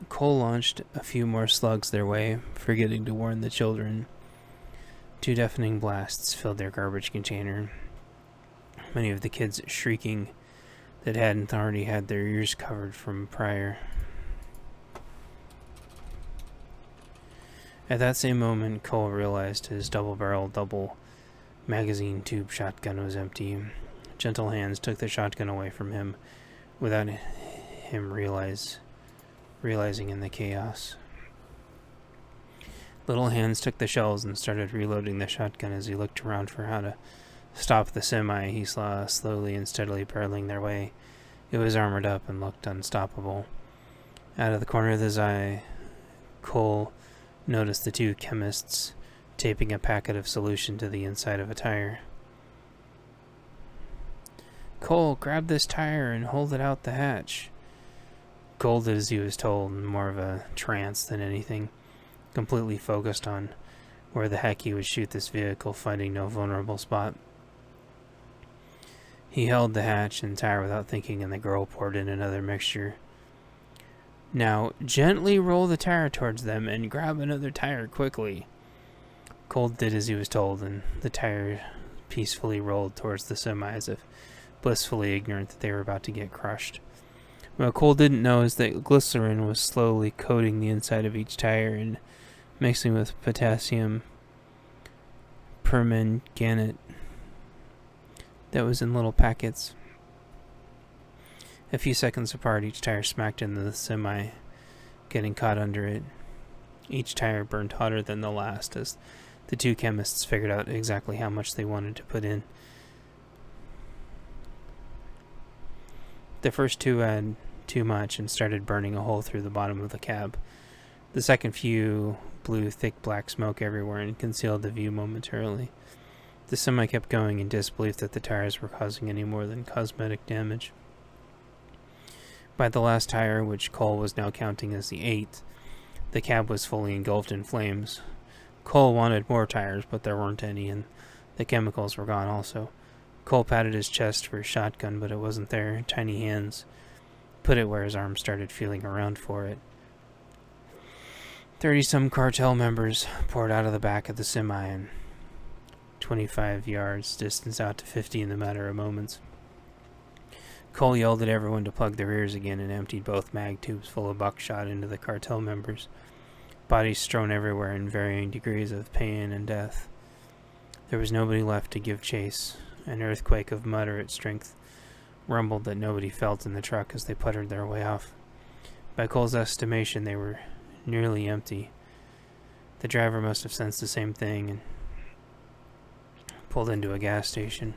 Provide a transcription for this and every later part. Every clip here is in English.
Cole launched a few more slugs their way, forgetting to warn the children. 2 deafening blasts filled their garbage container, many of the kids shrieking that hadn't already had their ears covered from prior. At that same moment, Cole realized his double-barreled double-magazine tube shotgun was empty. Gentle hands took the shotgun away from him without him realizing in the chaos. Little hands took the shells and started reloading the shotgun as he looked around for how to stop the semi he saw slowly and steadily barreling their way. It was armored up and looked unstoppable. Out of the corner of his eye, Cole noticed the 2 chemists taping a packet of solution to the inside of a tire. "Cole, grab this tire and hold it out the hatch." Cole did as he was told, in more of a trance than anything, completely focused on where the heck he would shoot this vehicle, finding no vulnerable spot. He held the hatch and tire without thinking, and the girl poured in another mixture. "Now, gently roll the tire towards them and grab another tire quickly." Cole did as he was told, and the tire peacefully rolled towards the semi as if blissfully ignorant that they were about to get crushed. What Cole didn't know is that glycerin was slowly coating the inside of each tire and mixing with potassium permanganate that was in little packets. A few seconds apart, each tire smacked into the semi, getting caught under it. Each tire burned hotter than the last as the 2 chemists figured out exactly how much they wanted to put in. The first 2 had too much and started burning a hole through the bottom of the cab. The second few blew thick black smoke everywhere and concealed the view momentarily. The semi kept going in disbelief that the tires were causing any more than cosmetic damage. By the last tire, which Cole was now counting as the 8th, the cab was fully engulfed in flames. Cole wanted more tires, but there weren't any, and the chemicals were gone also. Cole patted his chest for his shotgun, but it wasn't there. Tiny hands put it where his arm started feeling around for it. 30-some cartel members poured out of the back of the semi, and 25 yards distance out to 50 in the matter of moments. Cole yelled at everyone to plug their ears again and emptied both mag tubes full of buckshot into the cartel members, bodies strewn everywhere in varying degrees of pain and death. There was nobody left to give chase. An earthquake of moderate strength rumbled that nobody felt in the truck as they puttered their way off. By Cole's estimation, they were nearly empty. The driver must have sensed the same thing and pulled into a gas station.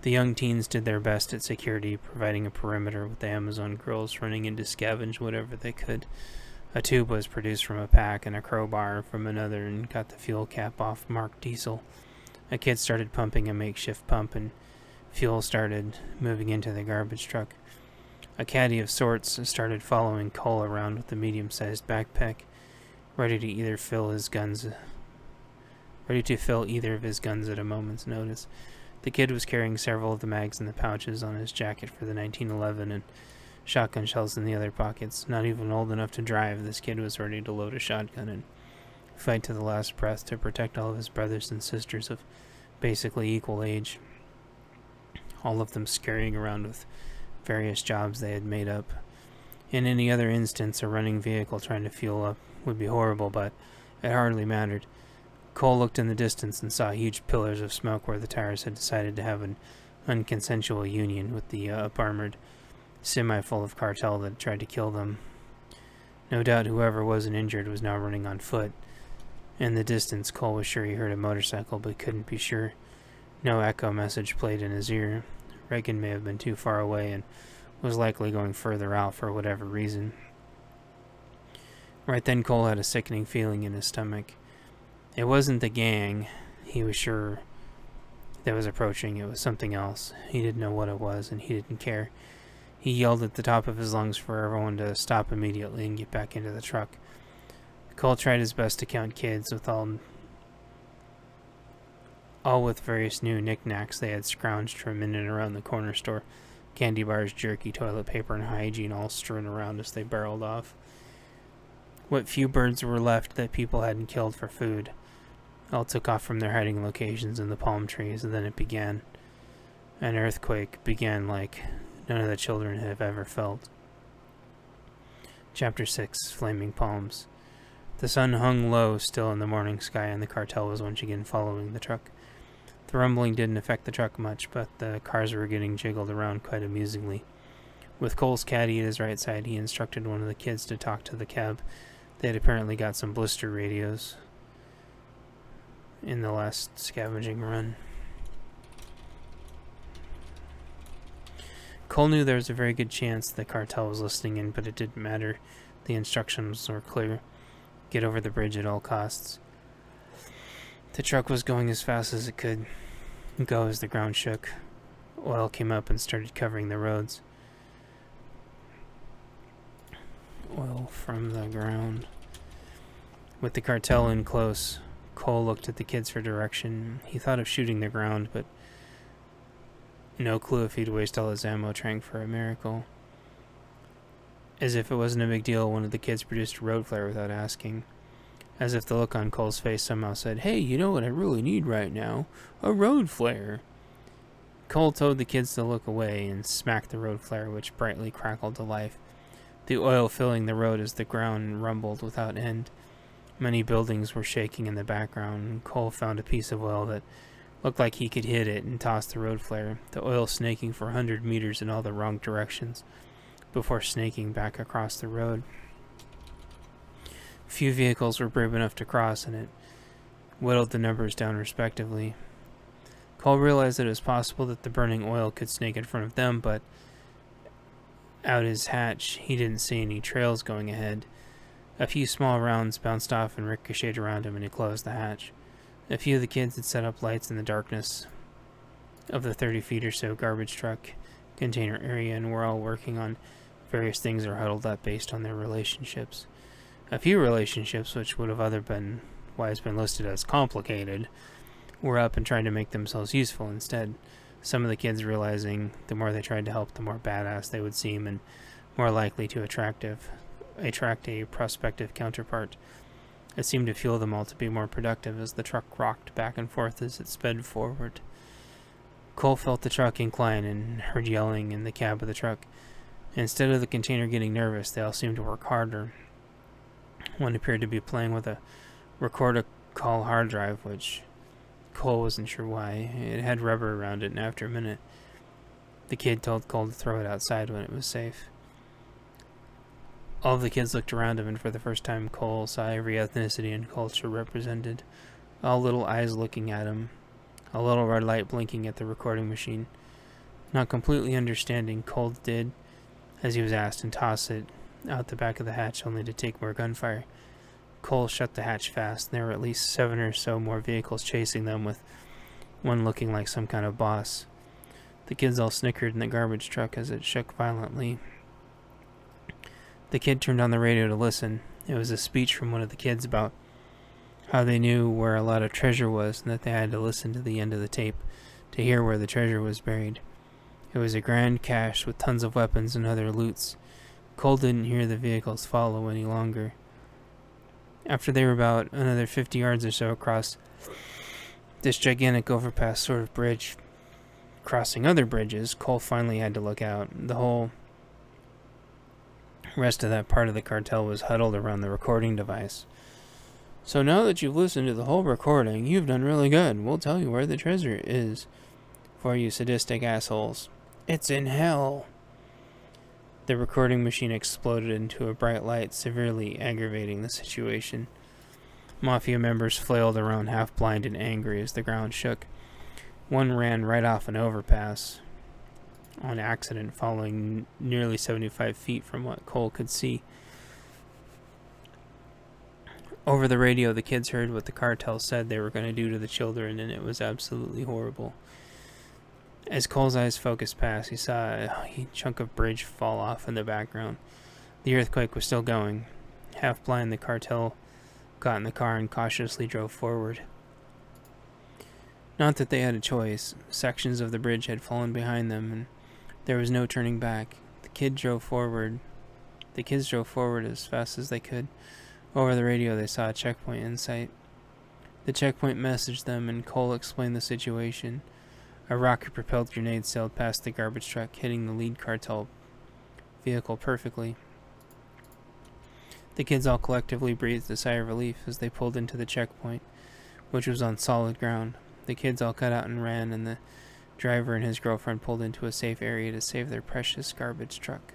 The young teens did their best at security, providing a perimeter with the Amazon girls running in to scavenge whatever they could. A tube was produced from a pack and a crowbar from another and got the fuel cap off marked diesel. A kid started pumping a makeshift pump and fuel started moving into the garbage truck. A caddy of sorts started following Cole around with a medium-sized backpack, ready to fill either of his guns at a moment's notice. The kid was carrying several of the mags in the pouches on his jacket for the 1911 and shotgun shells in the other pockets. Not even old enough to drive, this kid was ready to load a shotgun and fight to the last breath to protect all of his brothers and sisters of basically equal age, all of them scurrying around with various jobs they had made up. In any other instance, a running vehicle trying to fuel up would be horrible, but it hardly mattered. Cole looked in the distance and saw huge pillars of smoke where the tires had decided to have an unconsensual union with the up-armored semi full of cartel that tried to kill them. No doubt whoever wasn't injured was now running on foot. In the distance, Cole was sure he heard a motorcycle, but couldn't be sure. No echo message played in his ear. Reagan may have been too far away and was likely going further out for whatever reason. Right then, Cole had a sickening feeling in his stomach. It wasn't the gang, he was sure, that was approaching. It was something else. He didn't know what it was, and he didn't care. He yelled at the top of his lungs for everyone to stop immediately and get back into the truck. Cole tried his best to count kids, with all with various new knickknacks they had scrounged from in and around the corner store, candy bars, jerky, toilet paper, and hygiene all strewn around as they barreled off. What few birds were left that people hadn't killed for food all took off from their hiding locations in the palm trees, and then it began. An earthquake began like none of the children have ever felt. Chapter 6, Flaming Palms. The sun hung low still in the morning sky, and the cartel was once again following the truck. The rumbling didn't affect the truck much, but the cars were getting jiggled around quite amusingly. With Cole's caddy at his right side, he instructed one of the kids to talk to the cab. They had apparently got some blister radios in the last scavenging run. Cole knew there was a very good chance the cartel was listening in, but it didn't matter. The instructions were clear. Get over the bridge at all costs. The truck was going as fast as it could go as the ground shook. Oil came up and started covering the roads. Oil from the ground. With the cartel in close, Cole looked at the kids for direction. He thought of shooting the ground, but no clue if he'd waste all his ammo trying for a miracle. As if it wasn't a big deal, one of the kids produced a road flare without asking. As if the look on Cole's face somehow said, "Hey, you know what I really need right now? A road flare." Cole told the kids to look away and smacked the road flare, which brightly crackled to life, the oil filling the road as the ground rumbled without end. Many buildings were shaking in the background, and Cole found a piece of oil that looked like he could hit it and toss the road flare, the oil snaking for 100 meters in all the wrong directions, before snaking back across the road. Few vehicles were brave enough to cross, and it whittled the numbers down respectively. Cole realized that it was possible that the burning oil could snake in front of them, but out his hatch, he didn't see any trails going ahead. A few small rounds bounced off and ricocheted around him, and he closed the hatch. A few of the kids had set up lights in the darkness of the 30 feet or so garbage truck container area, and were all working on various things or huddled up based on their relationships. A few relationships, which would have been listed as complicated, were up and trying to make themselves useful instead. Some of the kids realizing the more they tried to help, the more badass they would seem and more likely to attract a prospective counterpart. It seemed to fuel them all to be more productive as the truck rocked back and forth as it sped forward. Cole felt the truck incline and heard yelling in the cab of the truck. Instead of the container getting nervous, they all seemed to work harder. One appeared to be playing with a record-a-call hard drive, which Cole wasn't sure why. It had rubber around it, and after a minute, the kid told Cole to throw it outside when it was safe. All of the kids looked around him, and for the first time, Cole saw every ethnicity and culture represented. All little eyes looking at him, a little red light blinking at the recording machine. Not completely understanding, Cole did as he was asked and tossed it out the back of the hatch, only to take more gunfire. Cole shut the hatch fast, and there were at least 7 or so more vehicles chasing them, with one looking like some kind of boss. The kids all snickered in the garbage truck as it shook violently. The kid turned on the radio to listen. It was a speech from one of the kids about how they knew where a lot of treasure was, and that they had to listen to the end of the tape to hear where the treasure was buried. It was a grand cache with tons of weapons and other loots. Cole didn't hear the vehicles follow any longer. After they were about another 50 yards or so across this gigantic overpass sort of bridge, crossing other bridges, Cole finally had to look out. The whole rest of that part of the cartel was huddled around the recording device. "So now that you've listened to the whole recording, you've done really good. We'll tell you where the treasure is for you sadistic assholes. It's in hell." The recording machine exploded into a bright light, severely aggravating the situation. Mafia members flailed around half-blind and angry as the ground shook. One ran right off an overpass on accident, falling nearly 75 feet from what Cole could see. Over the radio, the kids heard what the cartel said they were going to do to the children, and it was absolutely horrible. As Cole's eyes focused past, he saw a chunk of bridge fall off in the background. The earthquake was still going. Half blind, the cartel got in the car and cautiously drove forward. Not that they had a choice. Sections of the bridge had fallen behind them, and There was no turning back. The kids drove forward as fast as they could. Over the radio, they saw a checkpoint in sight. The checkpoint messaged them, and Cole explained the situation. A rocket-propelled grenade sailed past the garbage truck, hitting the lead cartel vehicle perfectly. The kids all collectively breathed a sigh of relief as they pulled into the checkpoint, which was on solid ground. The kids all cut out and ran, and the driver and his girlfriend pulled into a safe area to save their precious garbage truck.